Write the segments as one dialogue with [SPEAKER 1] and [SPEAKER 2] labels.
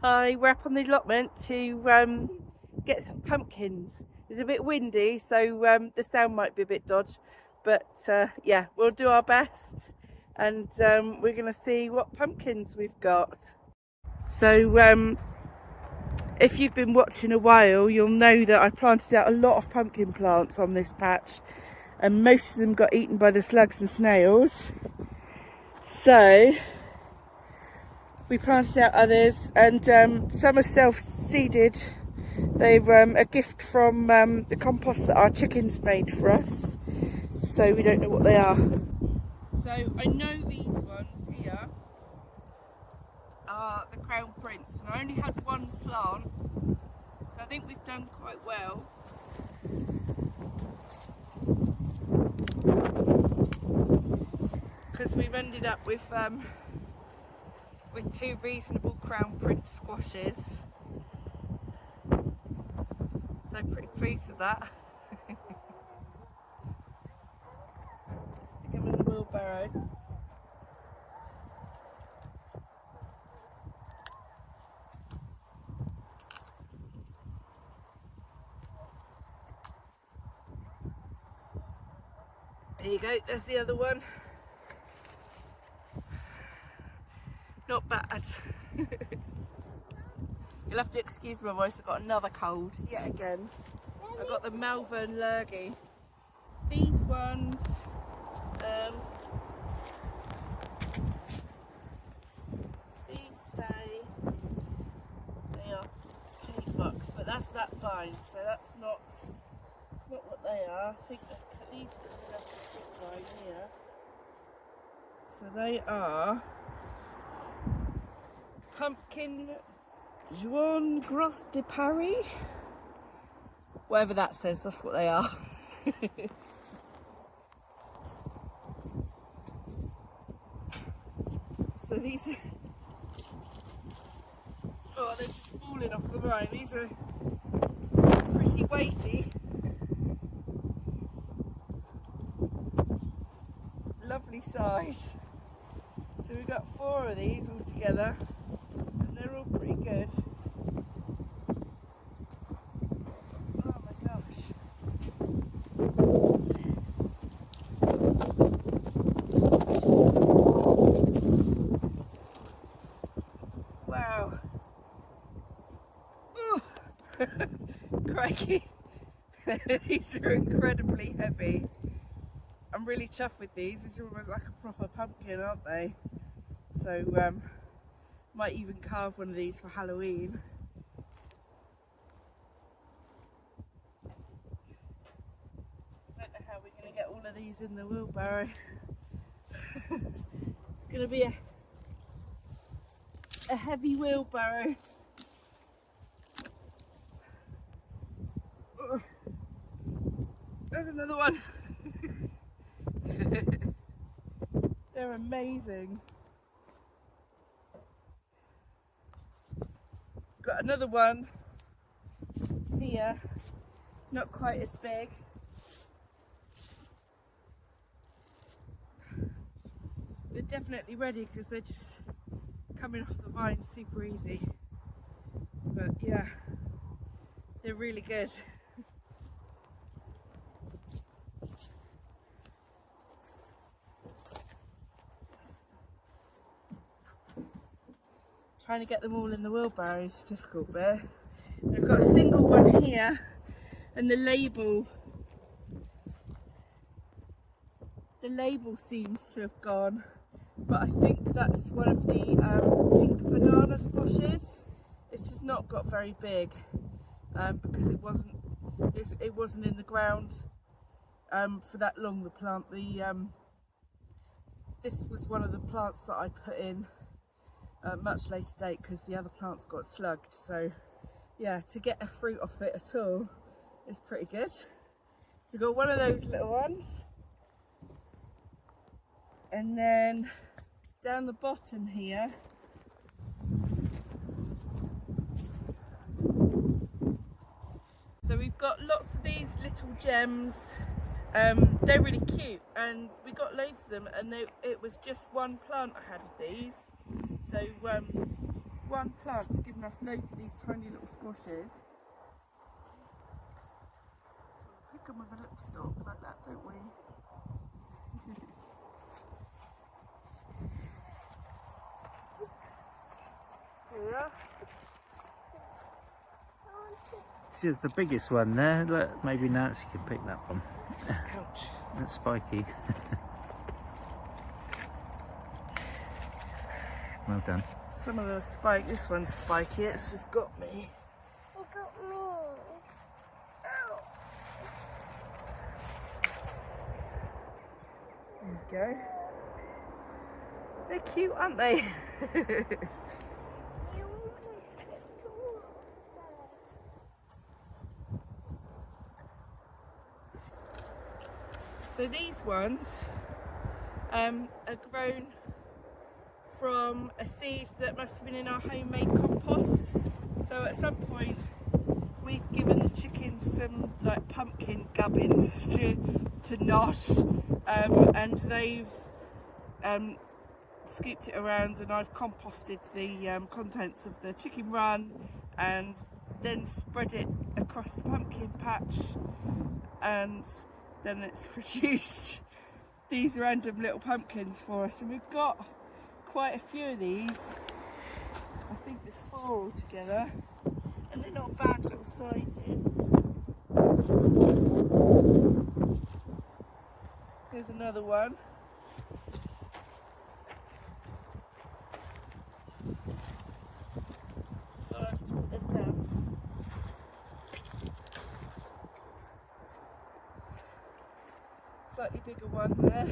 [SPEAKER 1] Hi, we're up on the allotment to get some pumpkins. It's a bit windy, so the sound might be a bit dodgy, but yeah, we'll do our best, and we're going to see what pumpkins we've got. So if you've been watching a while, you'll know that I planted out a lot of pumpkin plants on this patch, and most of them got eaten by the slugs and snails. So we planted out others, and some are self-seeded. They're a gift from the compost that our chickens made for us, so we don't know what they are. So I know these ones here are the Crown Prince, and I only had one plant, so I think we've done quite well. Because we've ended up with two reasonable Crown Prince squashes, so pretty pleased with that. Stick them in the wheelbarrow. There you go, there's the other one. Not bad. You'll have to excuse my voice, I've got another cold yet again. I've got the Malvern lurgy. These ones, these say they are penny bucks, but that's that fine, so that's not what they are. I think these are this fine here. So they are pumpkin Juan Gros de Paris. Whatever that says, that's what they are. So these are, oh, they're just falling off the vine. These are pretty weighty. Lovely size. So we've got 4 of these all together, and they're all pretty good. Oh my gosh. Wow. Ooh. Crikey. These are incredibly heavy. I'm really chuffed with these. These are almost like a proper pumpkin, aren't they? So might even carve one of these for Halloween. I don't know how we're going to get all of these in the wheelbarrow. It's going to be a heavy wheelbarrow. Oh, there's another one. They're amazing. Got another one here, not quite as big. They're definitely ready because they're just coming off the vine super easy. But yeah, they're really good. Trying to get them all in the wheelbarrow is difficult there. I've got a single one here, and the label seems to have gone, but I think that's one of the pink banana squashes. It's just not got very big because it wasn't in the ground for that long. The plant, this was one of the plants that I put in much later date because the other plants got slugged. So yeah, to get a fruit off it at all is pretty good. So we've got one of those little ones, and then down the bottom here so we've got lots of these little gems. They're really cute, and we got loads of them, and it was just one plant I had of these. So one plant's given us loads of these tiny little squashes. So we'll pick them with a little stalk like that, don't we? Yeah.
[SPEAKER 2] This is the biggest one there. Look, maybe Nancy can pick that one.
[SPEAKER 1] Ouch.
[SPEAKER 2] That's spiky. Well done.
[SPEAKER 1] Some of them are spiked. This one's spiky. It's just got me.
[SPEAKER 3] It got me. Ow.
[SPEAKER 1] There you go. They're cute, aren't they? So these ones are grown from a seed that must have been in our homemade compost. So at some point we've given the chickens some like pumpkin gubbins to nosh, and they've scooped it around, and I've composted the contents of the chicken run and then spread it across the pumpkin patch, and then it's produced these random little pumpkins for us, and we've got quite a few of these. I think there's 4 altogether, and they're not bad little sizes. Here's another one. I'll have to put them down. Slightly bigger one there.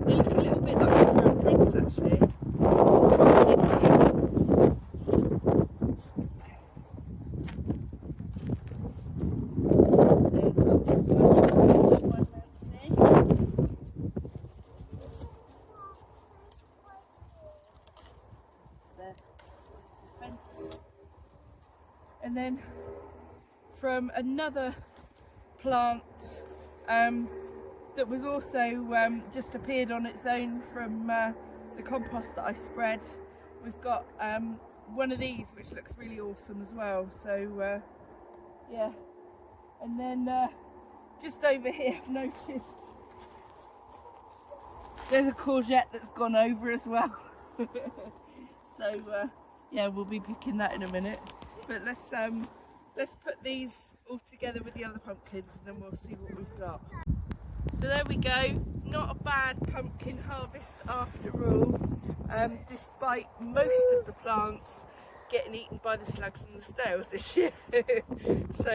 [SPEAKER 1] They look a little bit like different prints actually. Which is quite dicky. Then we've got this one Nancy. This is the fence. And then from another plant that was also just appeared on its own from the compost that I spread. We've got one of these which looks really awesome as well, so yeah. And then just over here I've noticed there's a courgette that's gone over as well. So yeah, we'll be picking that in a minute, but let's put these all together with the other pumpkins and then we'll see what we've got. So there we go, not a bad pumpkin harvest after all, despite most of the plants getting eaten by the slugs and the snails this year. So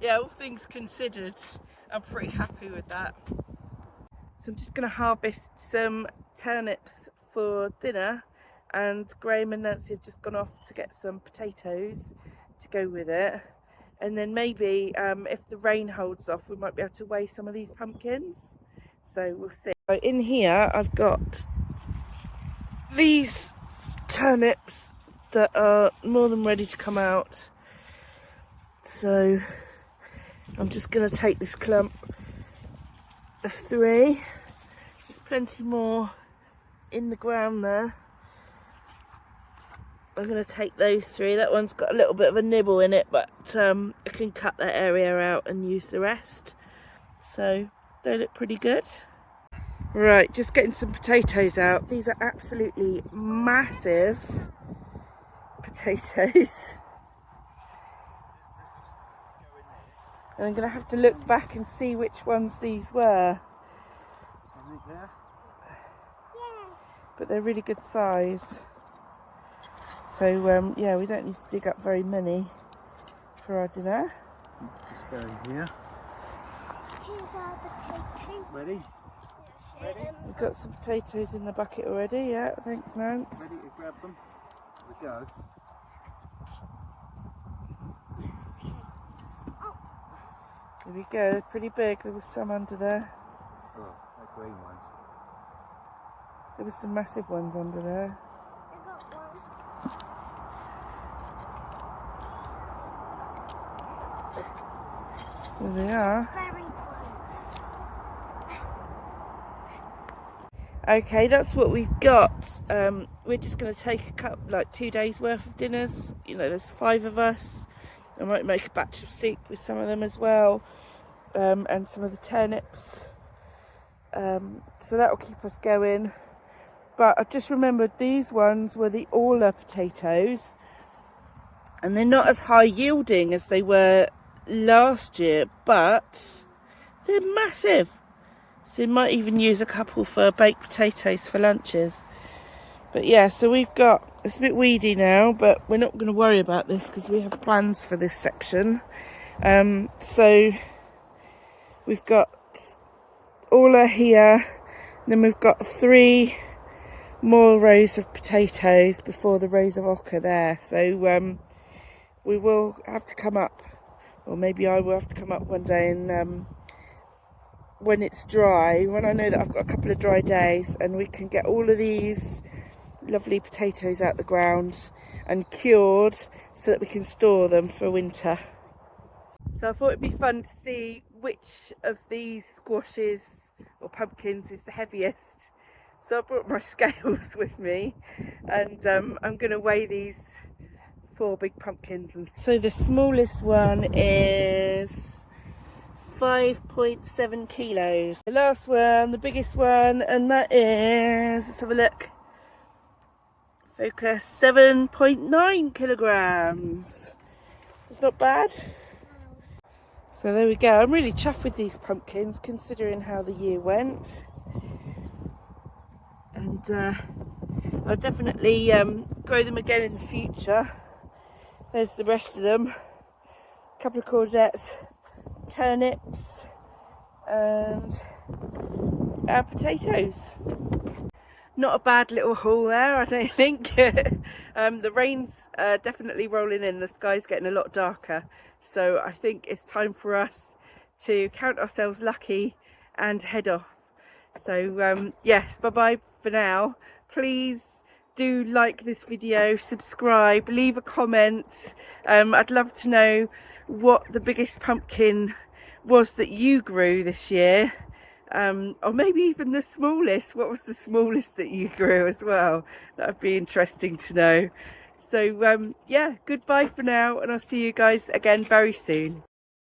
[SPEAKER 1] yeah, all things considered, I'm pretty happy with that. So I'm just going to harvest some turnips for dinner, and Graham and Nancy have just gone off to get some potatoes to go with it. And then maybe if the rain holds off, we might be able to weigh some of these pumpkins. So we'll see. So in here I've got these turnips that are more than ready to come out. So I'm just going to take this clump of 3. There's plenty more in the ground there. I'm going to take those 3. That one's got a little bit of a nibble in it, but I can cut that area out and use the rest. So they look pretty good. Right, just getting some potatoes out. These are absolutely massive potatoes. And I'm going to have to look back and see which ones these were. But they're really good size. So yeah, we don't need to dig up very many for our dinner.
[SPEAKER 2] Let's go in here.
[SPEAKER 3] Here's our potatoes.
[SPEAKER 2] Ready? Ready?
[SPEAKER 1] We've got some potatoes in the bucket already, yeah, thanks Nance.
[SPEAKER 2] Ready to grab them? Here we go.
[SPEAKER 1] There we go, they're pretty big. There was some under there.
[SPEAKER 2] Oh, they're green ones.
[SPEAKER 1] There was some massive ones under there.
[SPEAKER 3] I got one.
[SPEAKER 1] There they are.
[SPEAKER 3] Buried one.
[SPEAKER 1] Okay, that's what we've got. we're just going to take a couple, like 2 days worth of dinners. You know, there's 5 of us. I might make a batch of soup with some of them as well, and some of the turnips. So that will keep us going. But I've just remembered these ones were the Orla potatoes, and they're not as high yielding as they were last year, but they're massive. So you might even use a couple for baked potatoes for lunches. But yeah, so we've got, it's a bit weedy now, but we're not going to worry about this because we have plans for this section. So we've got Orla here, and then we've got 3 more rows of potatoes before the rows of oca there. So we will have to come up, or maybe I will have to come up one day and when it's dry, when I know that I've got a couple of dry days, and we can get all of these lovely potatoes out the ground and cured so that we can store them for winter. So I thought it'd be fun to see which of these squashes or pumpkins is the heaviest. So I brought my scales with me, and I'm going to weigh these 4 big pumpkins. And so the smallest one is 5.7 kilos. The last one, the biggest one, and that is, let's have a look, focus, 7.9 kilograms. It's not bad. So there we go. I'm really chuffed with these pumpkins considering how the year went. And I'll definitely grow them again in the future. There's the rest of them. A couple of courgettes, turnips, and our potatoes. Not a bad little haul there, I don't think. The rain's definitely rolling in. The sky's getting a lot darker. So I think it's time for us to count ourselves lucky and head off. So yes, bye-bye for now. Please do like this video, subscribe, leave a comment. I'd love to know what the biggest pumpkin was that you grew this year. Or maybe even the smallest. What was the smallest that you grew as well? That would be interesting to know. So yeah, goodbye for now, and I'll see you guys again very soon.